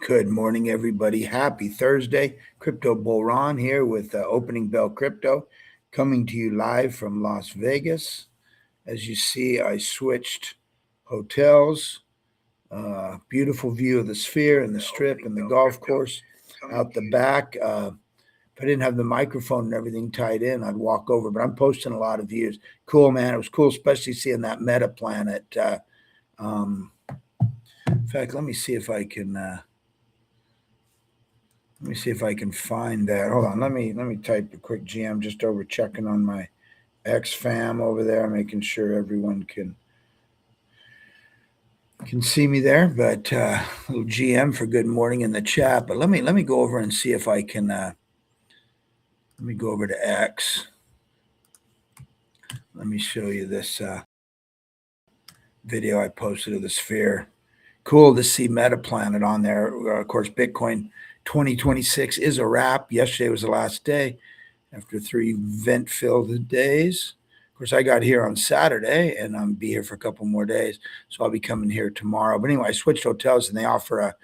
Good morning, everybody. Happy Thursday. Crypto Bull Ron here with Opening Bell Crypto, coming to you live from Las Vegas. As you see, I switched hotels. Beautiful view of the Sphere and the Strip and the golf course out the back. If I didn't have the microphone and everything tied in, I'd walk over, but I'm posting a lot of views. Cool, man. It was cool, especially seeing that meta planet. In fact, let me see if I can. Let me see if I can find that. Hold on. Let me type a quick GM just over checking on my X fam over there, making sure everyone can see me there. But little GM for good morning in the chat. But let me go over and see if I can. Let me go over to X. Let me show you this video I posted of the Sphere. Cool to see Metaplanet on there. Of course, Bitcoin 2026 is a wrap. Yesterday was the last day after 3 event-filled days. Of course, I got here on Saturday, and I'm be here for a couple more days, so I'll be coming here tomorrow. But anyway, I switched hotels, and they offer a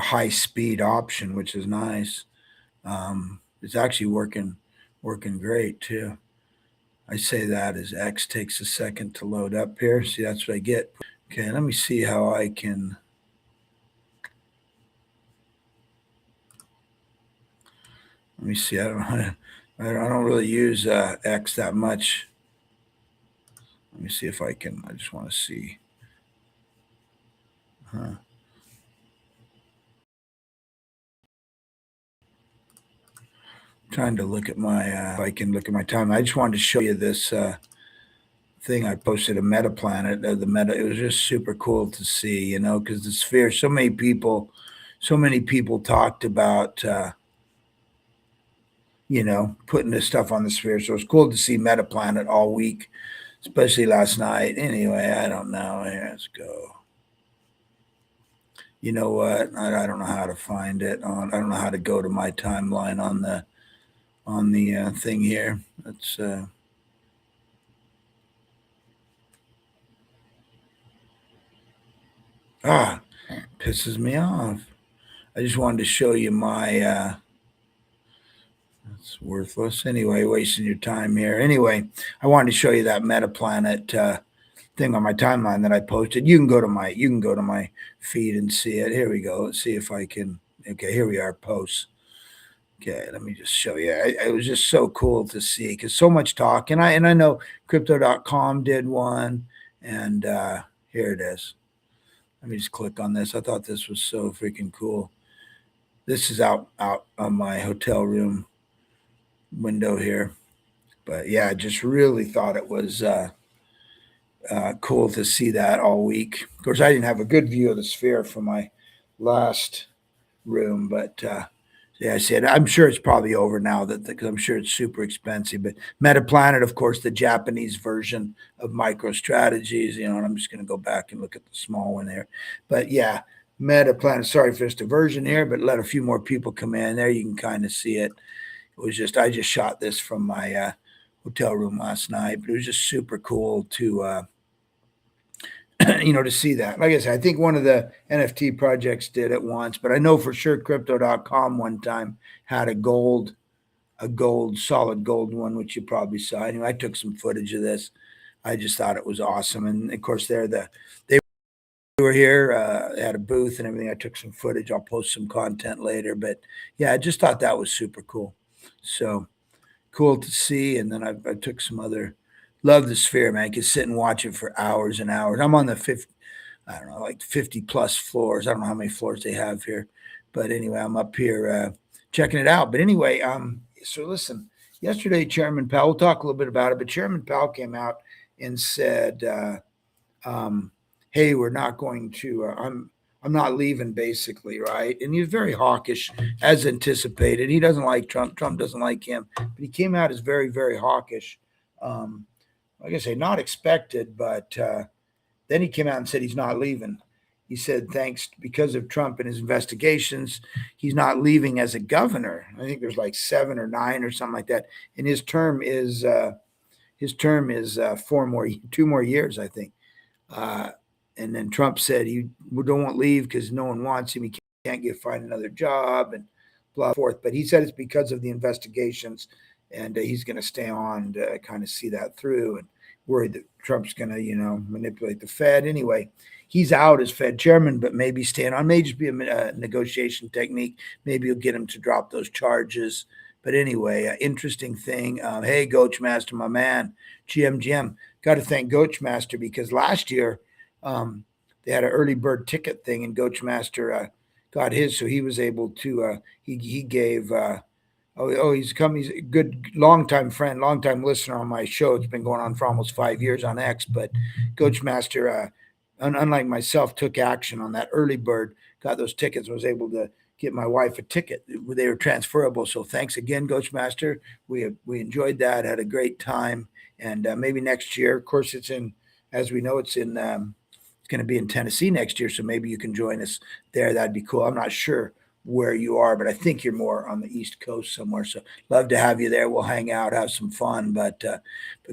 high-speed option, which is nice. It's actually working great too. I say that as X takes a second to load up here. See, that's what I get. Okay, let me see how I can. Let me see. I don't really use X that much. Let me see if I can. I just want to see. Trying to look at my. If I can look at my time. I just wanted to show you this thing I posted a Meta Planet. The Meta. It was just super cool to see, because the Sphere. So many people talked about. Putting this stuff on the Sphere. So it's cool to see Meta Planet all week, especially last night. Anyway, I don't know. Here, let's go. You know what? I don't know how to find it. I don't know how to go to my timeline on the thing here. Let's. Pisses me off. I just wanted to show you my. It's worthless. Anyway, wasting your time here. Anyway, I wanted to show you that Metaplanet thing on my timeline that I posted. You can go to my feed and see it. Here we go. Let's see if I can. Okay, here we are. Posts. Okay, let me just show you. It was just so cool to see because so much talk, and I know Crypto.com did one, and here it is. Let me just click on this. I thought this was so freaking cool. This is out on my hotel room window here, but yeah, I just really thought it was cool to see that all week. Of course, I didn't have a good view of the Sphere from my last room, but yeah, I said I'm sure it's probably over now because I'm sure it's super expensive. But Metaplanet, of course, the Japanese version of MicroStrategies, and I'm just going to go back and look at the small one there. But yeah, Metaplanet. Sorry for this diversion here, but let a few more people come in. There you can kind of see it. It was I just shot this from my hotel room last night, but it was just super cool to to see that. Like I said, I think one of the NFT projects did it once, but I know for sure Crypto.com one time had a solid gold one, which you probably saw. Anyway, I took some footage of this. I just thought it was awesome, and of course they were here, had a booth and everything. I took some footage. I'll post some content later, but yeah, I just thought that was super cool. So cool to see. And then I took some other. Love the Sphere, man. I could sit and watch it for hours and hours. I'm on the 50 plus floors. I don't know how many floors they have here, but anyway, I'm up here checking it out. But anyway, so listen, yesterday, Chairman Powell, we'll talk a little bit about it, but Chairman Powell came out and said, hey, we're not going to, I'm not leaving, basically, right? And he's very hawkish, as anticipated. He doesn't like Trump. Trump doesn't like him. But he came out as very, very hawkish. Like I say, not expected, but then he came out and said he's not leaving. He said because of Trump and his investigations, he's not leaving as a governor. I think there's like 7 or 9 or something like that. And his term is his term is 2 more years, I think. Uh, and then Trump said he don't want to leave because no one wants him. He can't find another job and blah forth. But he said it's because of the investigations, and he's going to stay on to kind of see that through. And worried that Trump's going to manipulate the Fed. Anyway, he's out as Fed chairman, but maybe staying on. May just be a negotiation technique. Maybe he'll get him to drop those charges. But anyway, interesting thing. Hey, Goachmaster, my man, GM. Got to thank Goachmaster because last year they had an early bird ticket thing, and Goachmaster got his, so he was able to. He gave. He's come. He's a good longtime friend, longtime listener on my show. It's been going on for almost 5 years on X. But Goachmaster, unlike myself, took action on that early bird, got those tickets, was able to get my wife a ticket. They were transferable. So thanks again, Goachmaster. We enjoyed that, had a great time, and maybe next year. Of course, as we know, it's going to be in Tennessee next year. So maybe you can join us there. That'd be cool. I'm not sure where you are, but I think you're more on the East Coast somewhere. So love to have you there. We'll hang out, have some fun. But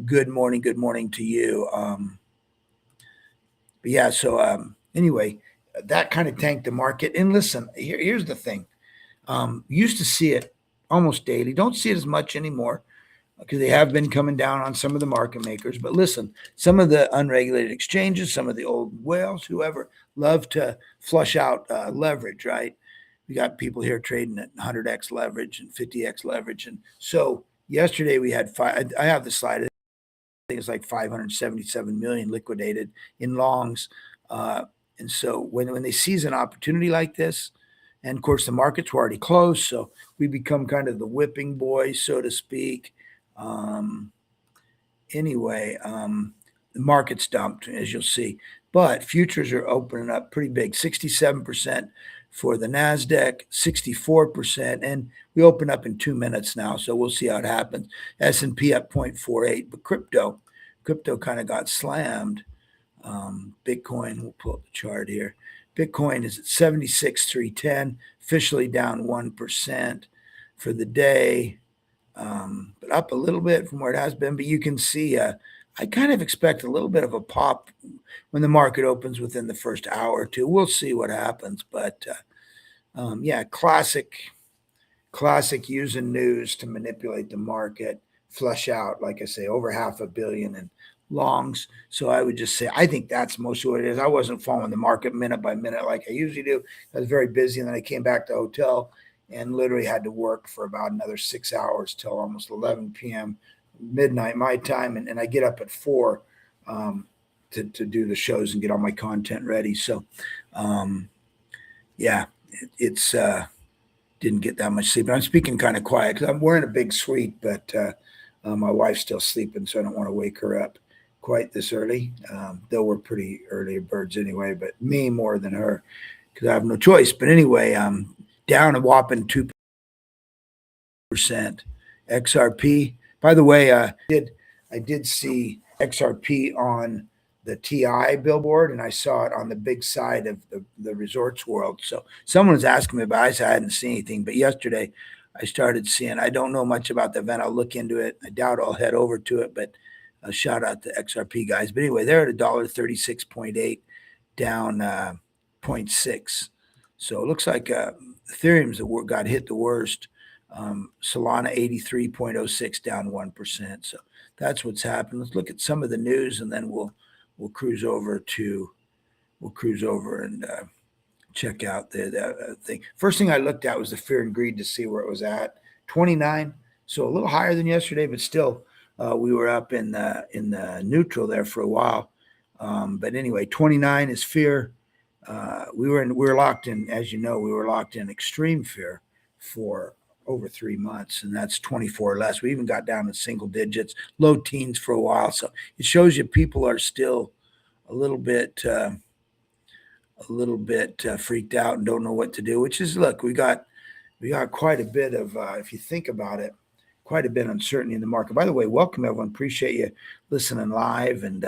good morning to you. But yeah, so anyway, that kind of tanked the market. And listen, here's the thing. Used to see it almost daily. Don't see it as much anymore because they have been coming down on some of the market makers. But listen, some of the unregulated exchanges, some of the old whales, whoever, love to flush out leverage, right? We got people here trading at 100x leverage and 50x leverage. And so yesterday we had I have the slide. I think it's like 577 million liquidated in longs. And so when they seize an opportunity like this, and of course the markets were already closed, so we become kind of the whipping boys, so to speak. Anyway, the market's dumped, as you'll see. But futures are opening up pretty big, 67% for the NASDAQ, 64%. And we open up in 2 minutes now, so we'll see how it happens. S&P up 0.48. But crypto kind of got slammed. Bitcoin, we'll pull up the chart here. Bitcoin is at 76,310, officially down 1% for the day. But up a little bit from where it has been. But you can see I kind of expect a little bit of a pop when the market opens within the first hour or two. We'll see what happens. But yeah, classic using news to manipulate the market, flush out, like I say, over $500 million in longs. So I would just say, I think that's mostly what it is. I wasn't following the market minute by minute like I usually do. I was very busy. And then I came back to the hotel and literally had to work for about another 6 hours till almost 11 p.m., midnight my time. And I get up at 4 to do the shows and get all my content ready. So, yeah, it's didn't get that much sleep. But I'm speaking kind of quiet because I'm wearing a big suite, but my wife's still sleeping, so I don't want to wake her up quite this early. Though we're pretty early birds anyway, but me more than her because I have no choice. But anyway, down a whopping 2%. XRP. By the way, I did see XRP on the TI billboard, and I saw it on the big side of the resorts world. So someone was asking me about it. I said I hadn't seen anything, but yesterday I started seeing. I don't know much about the event. I'll look into it. I doubt I'll head over to it, but a shout out to XRP guys. But anyway, they're at $1.36.8, down 0.6. So it looks like Ethereum's got hit the worst. Solana 83.06, down 1%. So that's what's happened. Let's look at some of the news, and then we'll cruise over and check out the thing. First thing I looked at was the fear and greed to see where it was at. 29, so a little higher than yesterday, but still we were up in the neutral there for a while. But anyway, 29 is fear. We were locked in, as you know, we were locked in extreme fear for over 3 months, and that's 24 or less. We even got down to single digits, low teens for a while. So it shows you people are still a little bit freaked out and don't know what to do. Which is, look, we got quite a bit of, if you think about it, quite a bit of uncertainty in the market. By the way, welcome everyone. Appreciate you listening live and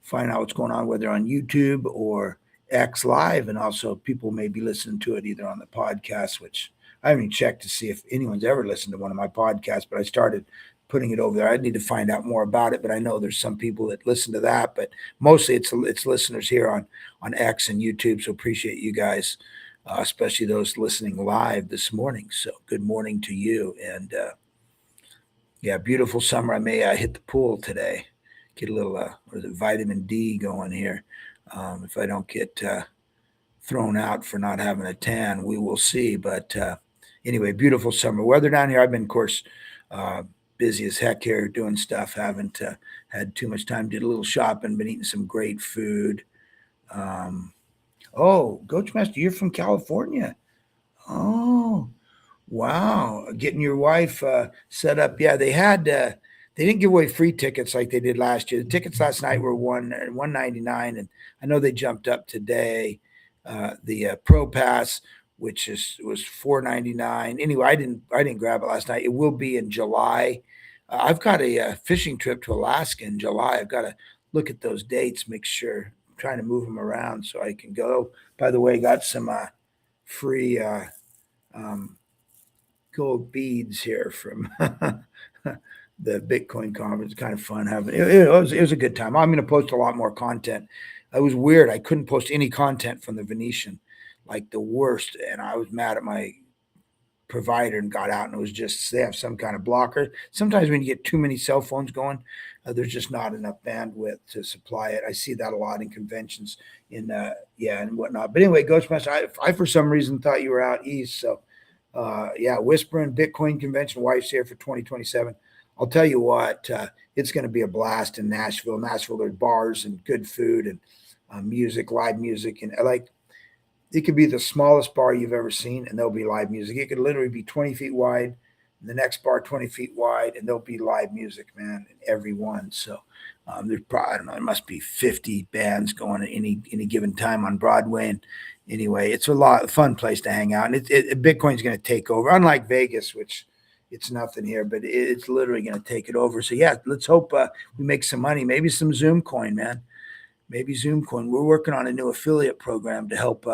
find out what's going on, whether on YouTube or X Live, and also people may be listening to it either on the podcast, which I haven't even checked to see if anyone's ever listened to one of my podcasts, but I started putting it over there. I need to find out more about it, but I know there's some people that listen to that, but mostly it's listeners here on X and YouTube. So appreciate you guys, especially those listening live this morning. So good morning to you. And yeah, beautiful summer. I may hit the pool today, get a little what is it, vitamin D going here. If I don't get thrown out for not having a tan, we will see. But anyway, beautiful summer weather down here. I've been, of course, uh, busy as heck here doing stuff. Haven't had too much time. Did a little shopping. Been eating some great food. Um, oh, Coachmaster, you're from California. Oh, wow, getting your wife set up. Yeah, they had they didn't give away free tickets like they did last year. The tickets last night were 199, and I know they jumped up today. The Pro Pass, which is was 499. Anyway, I didn't grab it last night. It will be in July. I've got a fishing trip to Alaska in July. I've got to look at those dates, make sure. I'm trying to move them around so I can go. By the way, got some free. Um, Gold beads here from the Bitcoin conference. Kind of fun having it was a good time. I'm going to post a lot more content. It was weird. I couldn't post any content from the Venetian, like the worst, and I was mad at my provider and got out and it was just they have some kind of blocker. Sometimes when you get too many cell phones going, there's just not enough bandwidth to supply it. I see that a lot in conventions in yeah and whatnot. But anyway, Ghostmaster, I for some reason thought you were out east, so yeah, Whispering Bitcoin Convention, wife's here for 2027. I'll tell you what, it's going to be a blast in Nashville. Nashville, there's bars and good food and music, live music, and like it could be the smallest bar you've ever seen, and there'll be live music. It could literally be 20 feet wide, and the next bar 20 feet wide, and there'll be live music, man, in every one. So there's probably, I don't know, there must be 50 bands going at any given time on Broadway. And anyway, it's a lot fun place to hang out, and Bitcoin's going to take over. Unlike Vegas, which it's nothing here, but it's literally going to take it over. So yeah, let's hope we make some money, maybe some Zoom coin, man. Maybe Zoom coin. We're working on a new affiliate program to help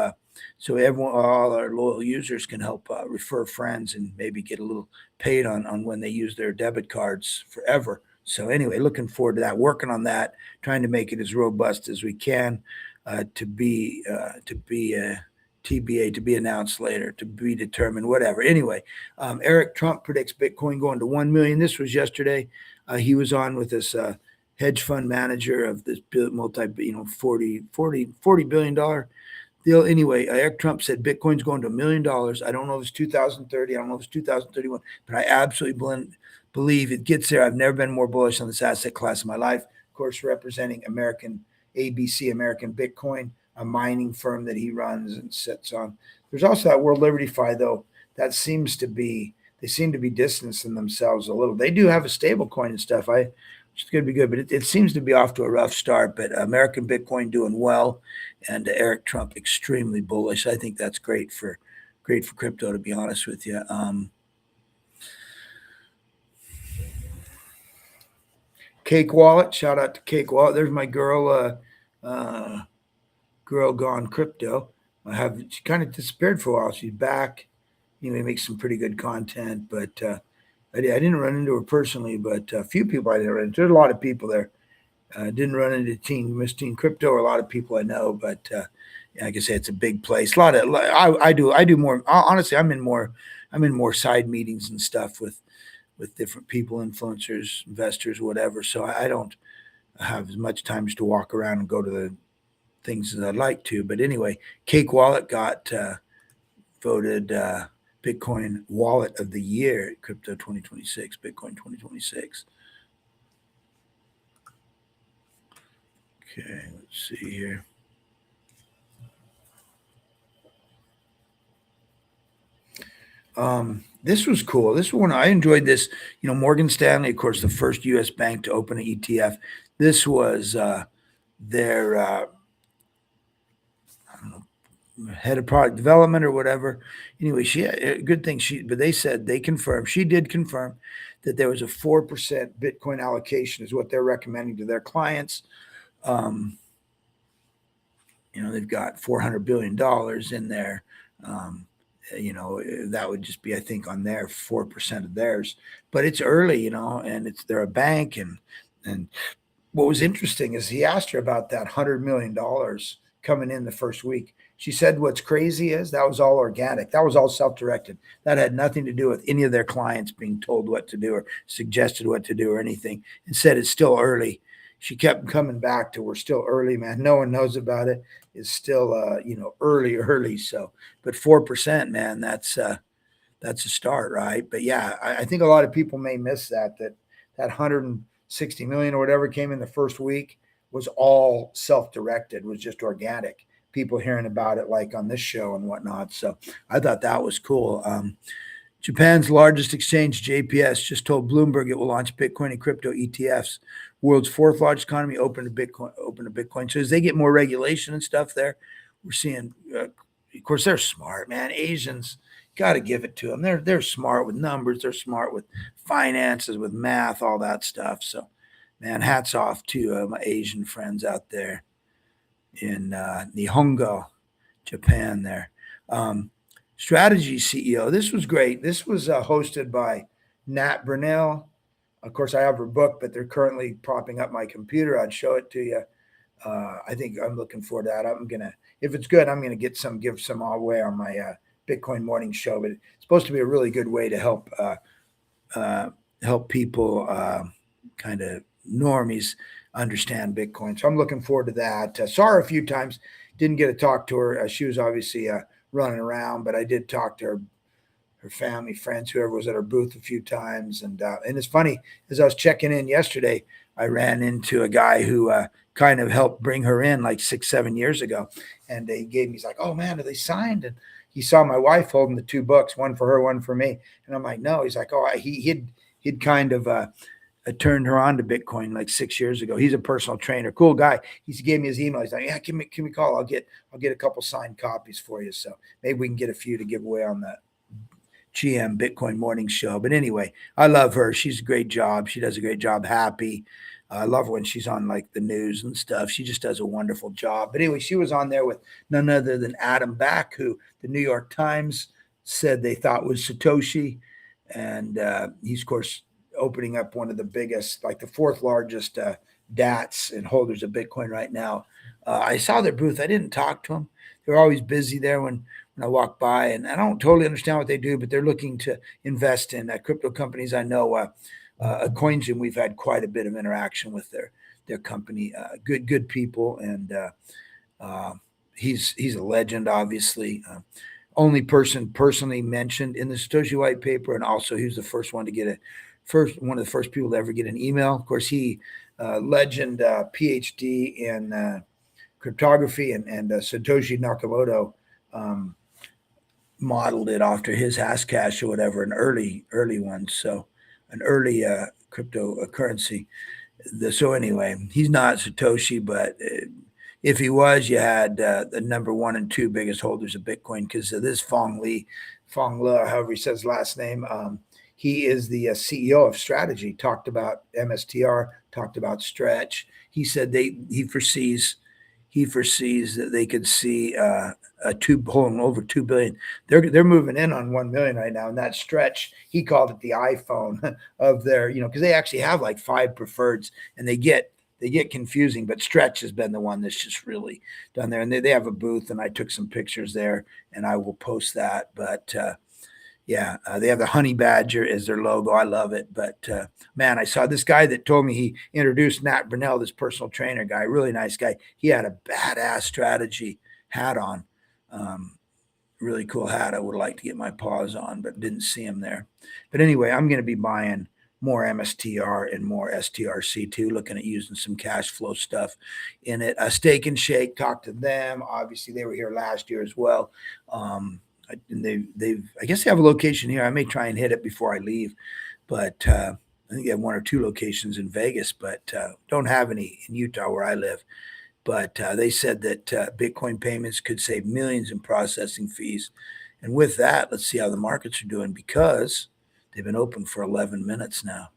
so everyone, all our loyal users can help refer friends and maybe get a little paid on when they use their debit cards forever. So anyway, looking forward to that. Working on that, trying to make it as robust as we can to be TBA, to be announced later, to be determined, whatever. Anyway, Eric Trump predicts Bitcoin going to 1 million. This was yesterday. He was on with this hedge fund manager of this multi, 40 billion dollar deal. Anyway, Eric Trump said Bitcoin's going to $1 million. I don't know if it's 2030. I don't know if it's 2031, but I absolutely believe it gets there. I've never been more bullish on this asset class in my life. Of course, representing American ABC, American Bitcoin, a mining firm that he runs and sits on. There's also that World Liberty Fi, though. That seems to be, they seem to be distancing themselves a little. They do have a stable coin and stuff. Which is going to be good, but it seems to be off to a rough start. But American Bitcoin doing well, and Eric Trump extremely bullish. I think that's great for crypto, to be honest with you. Cake Wallet, shout out to Cake Wallet. There's my girl, girl gone crypto. She kind of disappeared for a while. She's back. Anyway, makes some pretty good content, but I didn't run into her personally, but a few people I didn't run into. There's a lot of people there. Didn't run into Miss Teen Crypto or a lot of people I know, but like I say, it's a big place. A lot of I do more. Honestly, I'm in more side meetings and stuff with different people, influencers, investors, whatever. So I don't have as much time just to walk around and go to the things as I'd like to. But anyway, Cake Wallet got voted Bitcoin Wallet of the Year, Crypto 2026, Bitcoin 2026. Okay, let's see here. This was cool. This one I enjoyed. This, Morgan Stanley, of course, the first U.S. bank to open an ETF. This was their I don't know, head of product development or whatever. Anyway, she had a good thing. But they said they confirmed. She did confirm that there was a 4% Bitcoin allocation is what they're recommending to their clients. They've got $400 billion in there. that would just be, I think, on their 4% of theirs. But it's early, and they're a bank, and what was interesting is he asked her about that $100 million coming in the first week. She said, "What's crazy is that was all organic. That was all self-directed. That had nothing to do with any of their clients being told what to do or suggested what to do or anything." And said it's still early. She kept coming back to, "We're still early, man. No one knows about it. It's still, early." So, but 4%, man, that's a start, right? But yeah, I think a lot of people may miss that 160 million or whatever came in the first week was all self-directed, was just organic. People hearing about it like on this show and whatnot. So I thought that was cool. Japan's largest exchange, JPS, just told Bloomberg it will launch Bitcoin and crypto ETFs. World's fourth largest economy open to Bitcoin. Open to Bitcoin. So as they get more regulation and stuff, there, we're seeing. Of course, they're smart, man. Asians, got to give it to them. They're smart with numbers. They're smart with finances, with math, all that stuff. So, man, hats off to my Asian friends out there in Nihongo, Japan. There. Strategy CEO. This was great. This was hosted by Nat Brunell. Of course, I have her book, but they're currently propping up my computer. I'd show it to you. I think I'm looking forward to that. If it's good, I'm gonna give some away on my Bitcoin morning show. But it's supposed to be a really good way to help people, kind of normies, understand Bitcoin. So I'm looking forward to that. Saw her a few times, didn't get to talk to her. She was obviously running around, but I did talk to her family, friends, whoever was at her booth a few times. And it's funny, as I was checking in yesterday, I ran into a guy who kind of helped bring her in like 6, 7 years ago. And he's like, "Oh man, are they signed?" And he saw my wife holding the two books, one for her, one for me. And I'm like, "No." He's like, "Oh, he'd kind of turned her on to Bitcoin like 6 years ago. He's a personal trainer, cool guy." He gave me his email. He's like, "Yeah, give me a call. I'll get a couple signed copies for you. So maybe we can get a few to give away on that GM Bitcoin morning show." But anyway, I love her. She's a great job. She does a great job. Happy. I love her when she's on like the news and stuff. She just does a wonderful job. But anyway, she was on there with none other than Adam Back, who the New York Times said they thought was Satoshi. And he's, of course, opening up one of the biggest, like the fourth largest DATs and holders of Bitcoin right now. I saw their booth. I didn't talk to them. They're always busy there when I walk by, and I don't totally understand what they do, but they're looking to invest in crypto companies. I know CoinGym, we've had quite a bit of interaction with their company. Good people, and he's a legend, obviously. Only person personally mentioned in the Satoshi white paper, and also he was the first one to get one of the first people to ever get an email. Of course, he legend PhD in cryptography, and Satoshi Nakamoto modeled it after his Hashcash or whatever, an early one. So an early cryptocurrency. So anyway, he's not Satoshi, but if he was, you had the number one and two biggest holders of Bitcoin, because this Fong Le, however he says last name, he is the CEO of Strategy. Talked about MSTR, talked about Stretch. He said he foresees that they could see holding over 2 billion. They're moving in on 1 million right now, and that Stretch, he called it the iPhone of their, because they actually have like 5 preferreds, and they get confusing, but Stretch has been the one that's just really done there. And they have a booth, and I took some pictures there, and I will post that. But they have the honey badger as their logo. I love it. But man, I saw this guy that told me he introduced Nat Brunell, this personal trainer guy, really nice guy. He had a badass Strategy hat on. Really cool hat. I would like to get my paws on, but didn't see him there. But anyway, I'm going to be buying more MSTR and more STRC2, looking at using some cash flow stuff in it. Steak and Shake, talked to them. Obviously, they were here last year as well. And I guess they have a location here. I may try and hit it before I leave, but I think they have 1 or 2 locations in Vegas, but don't have any in Utah where I live. But they said that Bitcoin payments could save millions in processing fees. And with that, let's see how the markets are doing, because they've been open for 11 minutes now.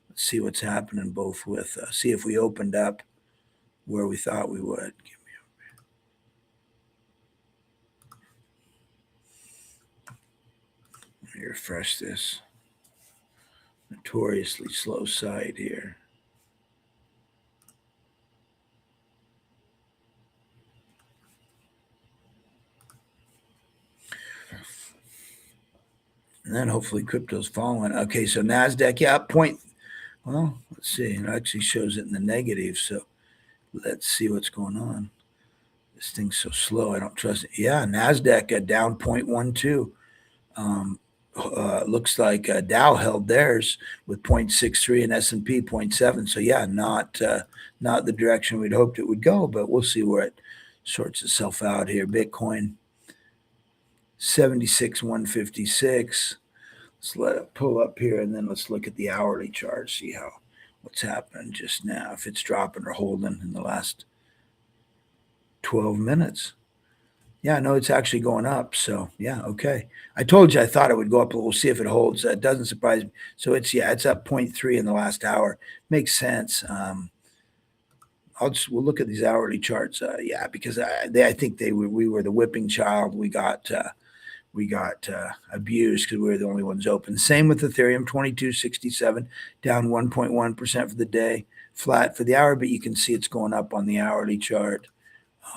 Let's see what's happening both with, see if we opened up where we thought we would. Let me refresh this. Notoriously slow site here. And then hopefully crypto's following. Okay, so NASDAQ, yeah, point. Well, let's see. It actually shows it in the negative. So let's see what's going on. This thing's so slow. I don't trust it. Yeah, NASDAQ down 0.12. Looks like Dow held theirs with 0.63 and S&P 0.7. So yeah, not the direction we'd hoped it would go, but we'll see where it sorts itself out here. Bitcoin 76,156. Let's let it pull up here, and then let's look at the hourly chart, see what's happening just now, if it's dropping or holding in the last 12 minutes. Yeah, no, it's actually going up. So yeah, okay. I told you I thought it would go up, but we'll see if it holds. It doesn't surprise me. So it's up 0.3 in the last hour. Makes sense. We'll look at these hourly charts. Yeah, because I think we were the whipping child. We got abused because we were the only ones open. Same with Ethereum, 2267, down 1.1% for the day, flat for the hour, but you can see it's going up on the hourly chart.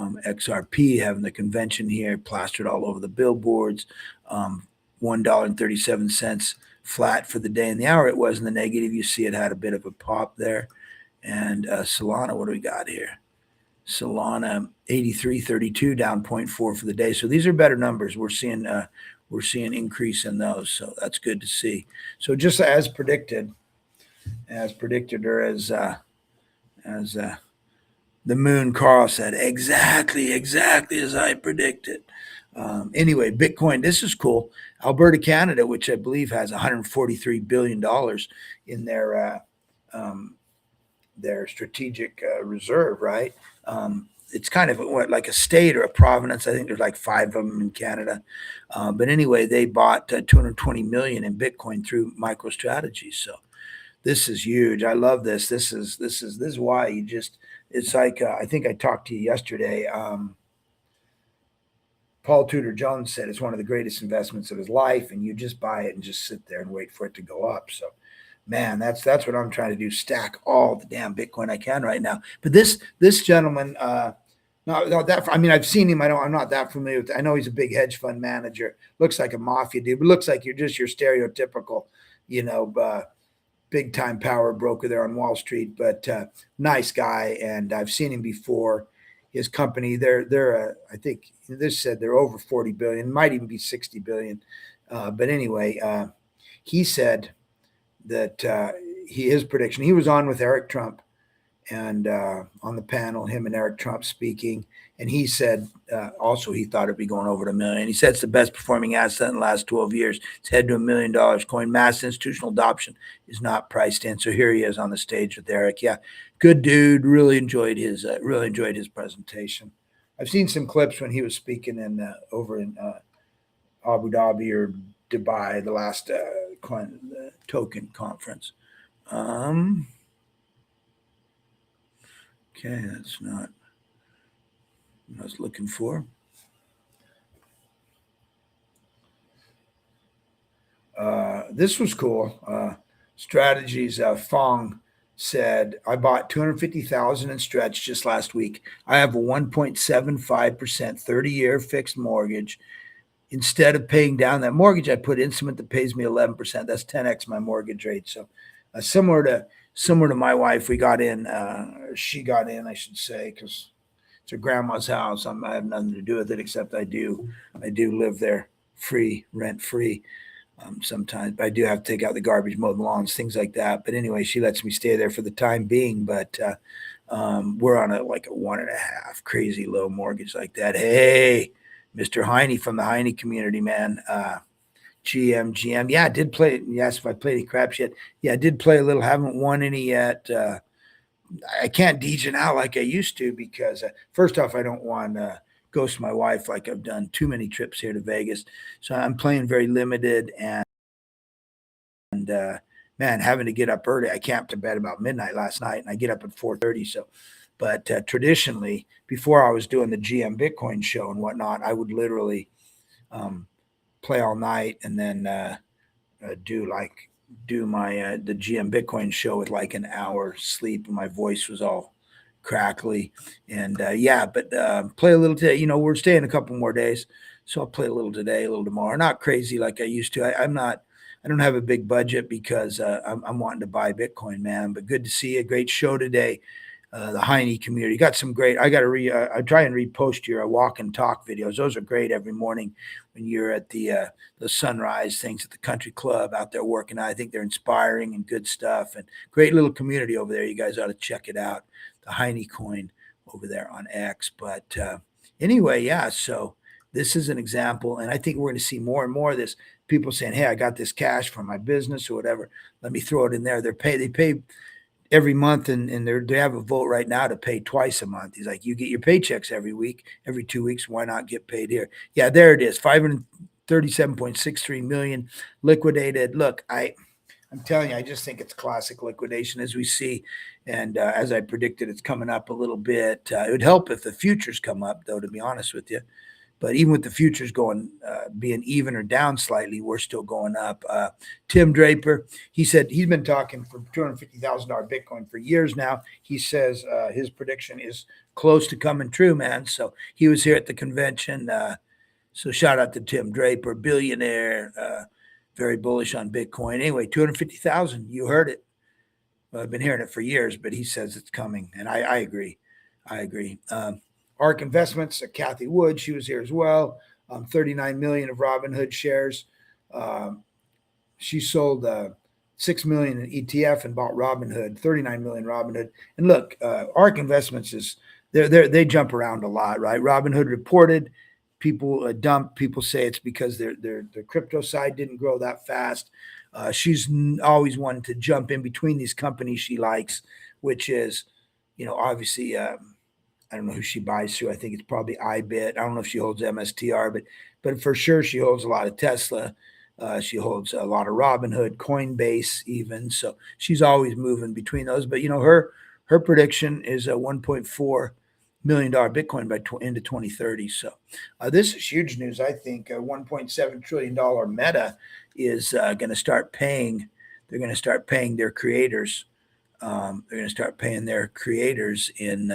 XRP having the convention here, plastered all over the billboards. $1.37 flat for the day. In the hour, it was in the negative. You see it had a bit of a pop there. And Solana, what do we got here? Solana 83.32, down 0.4 for the day. So these are better numbers. We're seeing increase in those. So that's good to see. So just as predicted, or as the moon Carl said, exactly as I predicted. Anyway, Bitcoin, this is cool. Alberta, Canada, which I believe has $143 billion in their strategic reserve, right? It's kind of like a state or a province. I think there's like 5 of them in Canada. But anyway, they bought 220 million in Bitcoin through MicroStrategy. So this is huge. I love this. This is why you just. It's like I think I talked to you yesterday. Paul Tudor Jones said it's one of the greatest investments of his life, and you just buy it and just sit there and wait for it to go up. So, man, that's what I'm trying to do: stack all the damn Bitcoin I can right now. But this gentleman, not that. I mean, I've seen him. I'm not that familiar with. I know he's a big hedge fund manager. Looks like a mafia dude, but looks like you're just your stereotypical, you know. Big time power broker there on Wall Street, but nice guy. And I've seen him before. His company, I think this said they're over 40 billion, might even be 60 billion. But anyway, he said that his prediction, he was on with Eric Trump and on the panel, him and Eric Trump speaking. And he said also he thought it'd be going over to $1 million. He said it's the best performing asset in the last 12 years. It's headed to $1 million. Coin mass institutional adoption is not priced in. So here he is on the stage with Eric. Yeah, good dude. Really enjoyed his presentation. I've seen some clips when he was speaking in over in Abu Dhabi or Dubai, the last token conference. Okay, that's not what I was looking for. This was cool. Strategies. Fong said, I bought 250,000 in Stretch just last week. I have a 1.75% 30-year fixed mortgage. Instead of paying down that mortgage, I put instrument that pays me 11%. That's 10x my mortgage rate. So similar to my wife, we got in. She got in, I should say, because it's her grandma's house. I have nothing to do with it except I do live there rent free. Sometimes, but I do have to take out the garbage, mow the lawns, things like that. But anyway, she lets me stay there for the time being. But we're on a 1.5 crazy low mortgage like that. Hey, Mr. Heine from the Heine community, man. GM. Yeah, I did play. Yes, if I played any crap shit. Yeah, I did play a little. Haven't won any yet. I can't DJ now like I used to because first off, I don't want to ghost my wife like I've done too many trips here to Vegas. So I'm playing very limited and man, having to get up early. I camped to bed about midnight last night and I get up at 4:30. So, but traditionally, before I was doing the GM Bitcoin show and whatnot, I would literally play all night and then do my the GM Bitcoin show with like an hour sleep, and my voice was all crackly. And yeah, but play a little today. We're staying a couple more days, so I'll play a little today, a little tomorrow. Not crazy like I used to. I'm not. I don't have a big budget because I'm wanting to buy Bitcoin, man. But good to see you. Great show today. The Heine community got some great. I got to I try and repost your walk and talk videos. Those are great every morning when you're at the sunrise things at the country club out there working out. I think they're inspiring and good stuff, and great little community over there. You guys ought to check it out. The Heine coin over there on X. But anyway, yeah. So this is an example, and I think we're going to see more and more of this. People saying, "Hey, I got this cash from my business or whatever. Let me throw it in there." They pay every month, and they have a vote right now to pay twice a month. He's like, you get your paychecks every week, every 2 weeks. Why not get paid here? Yeah, there it is. 537.63 million liquidated. Look, I'm telling you, I just think it's classic liquidation as we see. And as I predicted, it's coming up a little bit. It would help if the futures come up, though, to be honest with you. But even with the futures going, being even or down slightly, we're still going up. Tim Draper, he said he's been talking for $250,000 Bitcoin for years now. He says his prediction is close to coming true, man. So he was here at the convention. So shout out to Tim Draper, billionaire, very bullish on Bitcoin. Anyway, 250,000, you heard it. Well, I've been hearing it for years, but he says it's coming, and I agree. I agree. ARK Investments, Kathy Wood, she was here as well. 39 million of Robinhood shares. She sold 6 million in ETF and bought Robinhood, 39 million Robinhood. And look, ARK Investments they jump around a lot, right? Robinhood reported, people dump. People say it's because their crypto side didn't grow that fast. She's always wanted to jump in between these companies she likes, which is, obviously. I don't know who she buys through. I think it's probably iBit. I don't know if she holds MSTR, but for sure she holds a lot of Tesla. She holds a lot of Robinhood, Coinbase, even. So she's always moving between those. But her prediction is a $1.4 million Bitcoin by into 2030. So this is huge news. I think $1.7 trillion Meta is going to start paying. They're going to start paying their creators. They're going to start paying their creators in.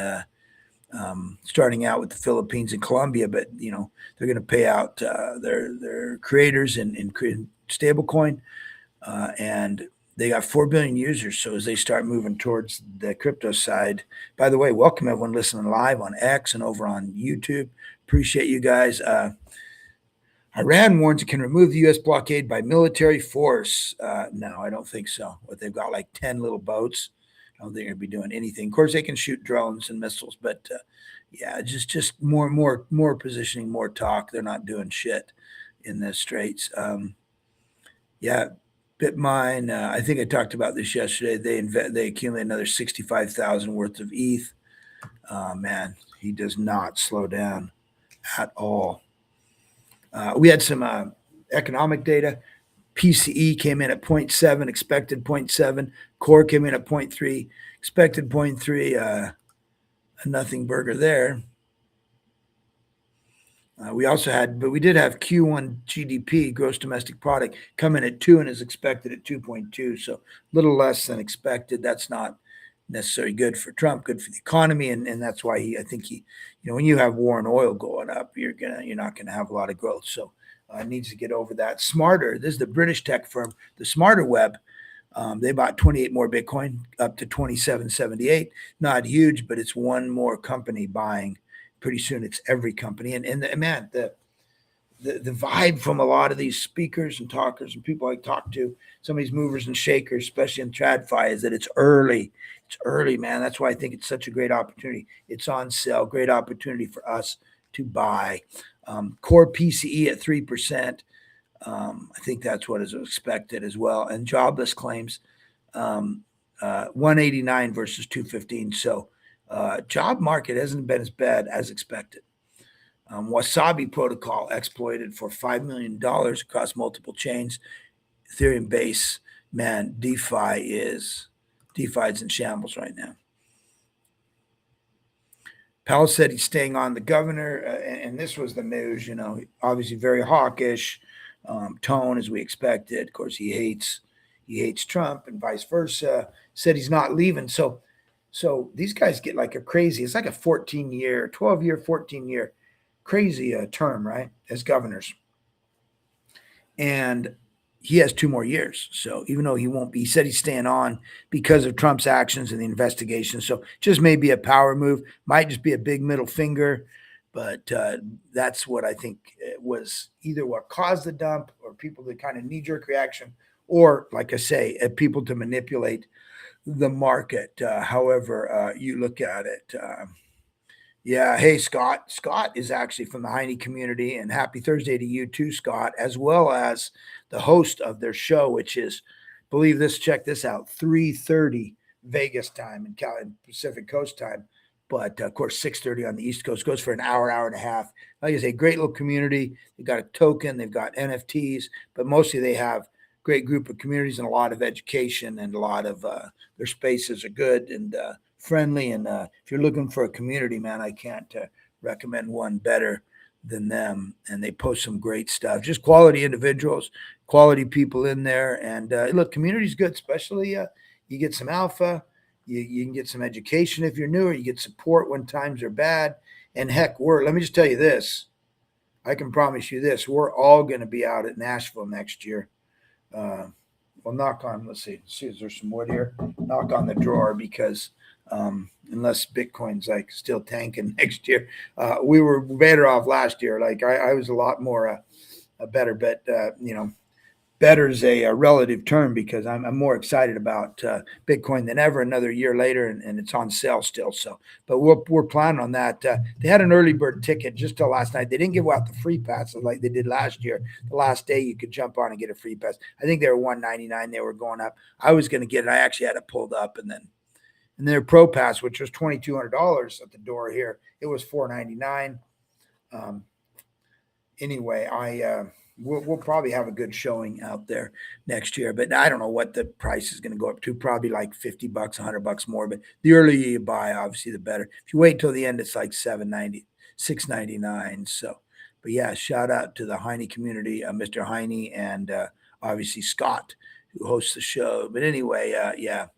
Starting out with the Philippines and Colombia, but they're going to pay out their creators in stablecoin, and they got 4 billion users. So as they start moving towards the crypto side, by the way, welcome everyone listening live on X and over on YouTube. Appreciate you guys. Iran warns it can remove the U.S. blockade by military force. No, I don't think so. But they've got like 10 little boats. I don't think they're going to be doing anything. Of course, they can shoot drones and missiles, but yeah, just more positioning, more talk. They're not doing shit in the straits. Yeah, Bitmine. I think I talked about this yesterday. They accumulate another 65,000 worth of ETH. Man, he does not slow down at all. We had some economic data. PCE came in at 0.7, expected 0.7. Core came in at 0.3, expected 0.3. A nothing burger there. We did have Q1 GDP, gross domestic product, come in at 2 and is expected at 2.2. So a little less than expected. That's not necessarily good for Trump, good for the economy. And that's why I think when you have war and oil going up, you're not going to have a lot of growth. So needs to get over that. Smarter, this is the British tech firm, the Smarter Web. They bought 28 more Bitcoin up to 2778. Not huge, but it's one more company buying. Pretty soon it's every company. And man, the vibe from a lot of these speakers and talkers and people I talk to, some of these movers and shakers, especially in TradFi, is that it's early. It's early, man. That's why I think it's such a great opportunity. It's on sale. Great opportunity for us to buy. Core PCE at 3%. I think that's what is expected as well. And jobless claims, 189 versus 215. So job market hasn't been as bad as expected. Wasabi protocol exploited for $5 million across multiple chains. Ethereum base, man, DeFi is in shambles right now. Powell said he's staying on the governor, and this was the news, obviously very hawkish. tone as we expected. Of course, he hates Trump and vice versa. Said he's not leaving. So these guys get like a crazy. It's like a 14-year, 12-year, 14-year crazy term, right? As governors, and he has 2 more years. So even though he won't be, he said he's staying on because of Trump's actions and the investigation. So just maybe a power move, might just be a big middle finger. But that's what I think was either what caused the dump or people to kind of knee jerk reaction, or like I say, people to manipulate the market, however you look at it. Yeah. Hey, Scott. Scott is actually from the Heine community, and happy Thursday to you too, Scott, as well as the host of their show, which is, believe this, check this out, 3:30 Vegas time and Pacific Coast time. But of course, 6:30 on the East Coast, goes for an hour, hour and a half. Like I say, great little community. They've got a token, they've got NFTs, but mostly they have great group of communities and a lot of education, and a lot of their spaces are good and friendly. And if you're looking for a community, man, I can't recommend one better than them. And they post some great stuff, just quality individuals, quality people in there. And look, community's good, especially you get some alpha, you can get some education if you're newer, you get support when times are bad. And heck, let me just tell you this. I can promise you this. We're all going to be out at Nashville next year. Uh, well, knock on, let's see, is there some wood here? Knock on the drawer, because unless Bitcoin's like still tanking next year, we were better off last year. Like I was a lot more a better bet, better is a relative term, because I'm more excited about Bitcoin than ever another year later, and it's on sale still. So, but we're planning on that. They had an early bird ticket just till last night. They didn't give out the free passes like they did last year. The last day you could jump on and get a free pass. I think they were $199. They were going up. I was going to get it. I actually had it pulled up, and their Pro Pass, which was $2,200 at the door here, it was $499. Anyway, we'll probably have a good showing out there next year, but I don't know what the price is going to go up to. Probably like $50, $100 more. But the earlier you buy, obviously, the better. If you wait till the end, it's like $7.90, $6.99. So, but yeah, shout out to the Heine community, Mr. Heine, and obviously Scott, who hosts the show. But anyway, yeah,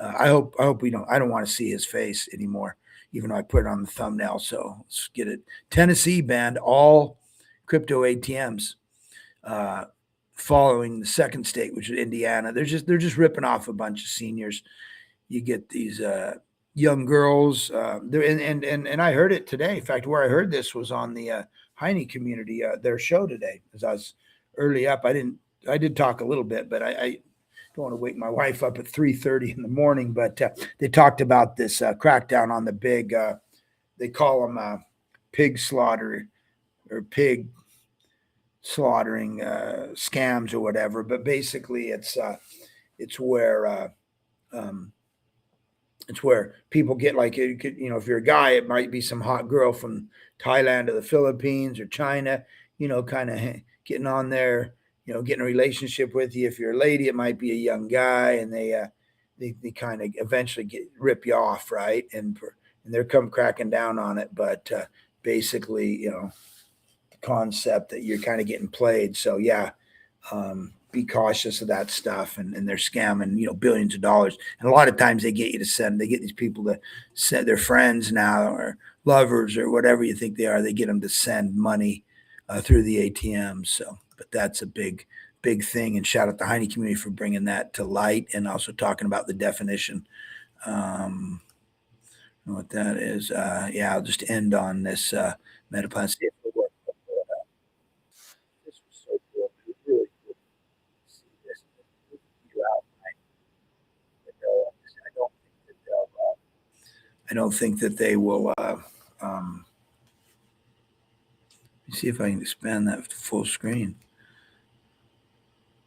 I hope we don't. I don't want to see his face anymore, even though I put it on the thumbnail. So let's get it. Tennessee banned all crypto ATMs, following the second state, which is Indiana. They're just ripping off a bunch of seniors. You get these young girls. There and I heard it today. In fact, where I heard this was on the Heine community, their show today, as I was early up. I did talk a little bit, but I don't want to wake my wife up at 3:30 in the morning. But they talked about this crackdown on the big. They call them pig slaughter or pig slaughtering scams or whatever, but basically it's where it's where people get, like, if you're a guy, it might be some hot girl from Thailand or the Philippines or China, kind of getting on there, getting a relationship with you. If you're a lady, it might be a young guy, and they kind of eventually rip you off, right? And they're come cracking down on it, but basically, concept that you're kind of getting played. So yeah, be cautious of that stuff. And they're scamming, billions of dollars. And a lot of times they get these people to send their friends now, or lovers, or whatever you think they are. They get them to send money through the ATM. So, but that's a big thing. And shout out the Heine community for bringing that to light, and also talking about the definition. What that is. Yeah, I'll just end on this Metaplan. See if it works. This was so cool. It was really cool to see this. You out. I don't think that they will. See if I can expand that to full screen.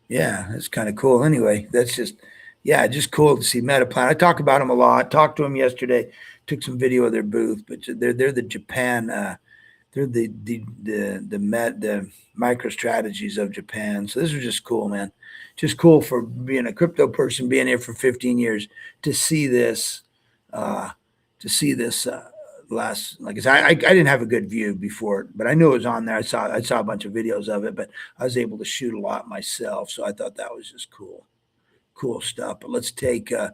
Yeah, that's kind of cool. Anyway, that's just cool to see Metaplan. I talk about them a lot. Talked to them yesterday. Took some video of their booth, but they're the Japan. They're the micro strategies of Japan. So this was just cool, man. Just cool for being a crypto person, being here for 15 years, to see this, last, like I said, I didn't have a good view before, but I knew it was on there. I saw a bunch of videos of it, but I was able to shoot a lot myself, so I thought that was just cool stuff. But let's take a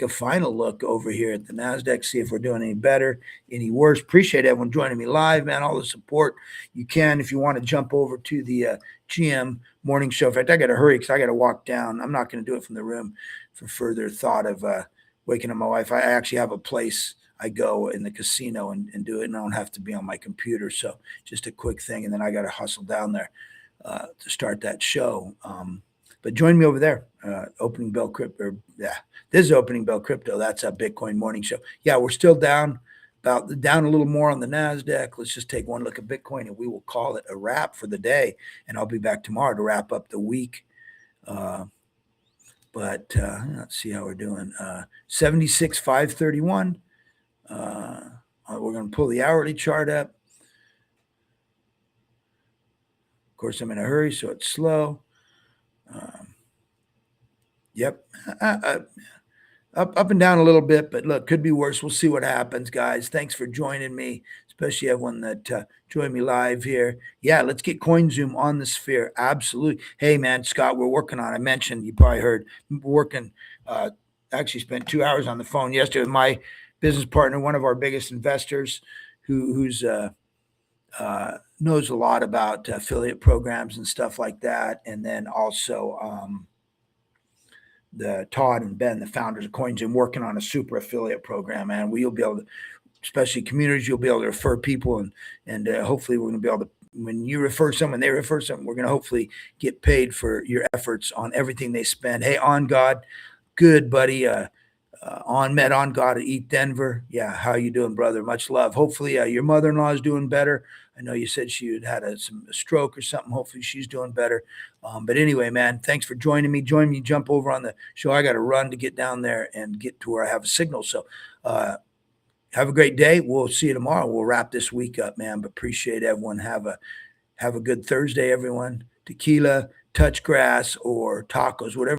final look over here at the Nasdaq, see if we're doing any better, any worse. Appreciate everyone joining me live, man. All the support you can. If you want to jump over to the GM morning show. In fact, I got to hurry because I got to walk down. I'm not going to do it from the room for further thought of waking up my wife. I actually have a place I go in the casino and do it, and I don't have to be on my computer. So just a quick thing, and then I got to hustle down there to start that show. But join me over there. Opening Bell Crypto. Yeah, this is Opening Bell Crypto. That's a Bitcoin morning show. Yeah, we're still down a little more on the Nasdaq. Let's just take one look at Bitcoin, and we will call it a wrap for the day. And I'll be back tomorrow to wrap up the week. But let's see how we're doing. 76,531. We're going to pull the hourly chart up. Of course, I'm in a hurry, so it's slow. Yep. Up and down a little bit, but look, could be worse. We'll see what happens, guys. Thanks for joining me, especially everyone that joined me live here. Yeah, let's get CoinZoom on the sphere. Absolutely. Hey, man, Scott, we're working on it. I mentioned, you probably heard, we're working, actually spent 2 hours on the phone yesterday with my business partner, one of our biggest investors who's knows a lot about affiliate programs and stuff like that. And then also the Todd and Ben, the founders of CoinZoom, working on a super affiliate program, and we'll be able to, especially communities, you'll be able to refer people, and hopefully we're going to be able to, when you refer someone, they refer someone, we're going to hopefully get paid for your efforts on everything they spend. Hey, On God, good buddy. Met On God at Eat Denver. Yeah, how you doing, brother? Much love. Hopefully your mother-in-law is doing better. I know you said she had a stroke or something. Hopefully she's doing better. But anyway, man, thanks for joining me. Join me, jump over on the show. I got to run to get down there and get to where I have a signal. So have a great day. We'll see you tomorrow. We'll wrap this week up, man. But appreciate everyone. Have a good Thursday, everyone. Tequila, touch grass, or tacos, whatever.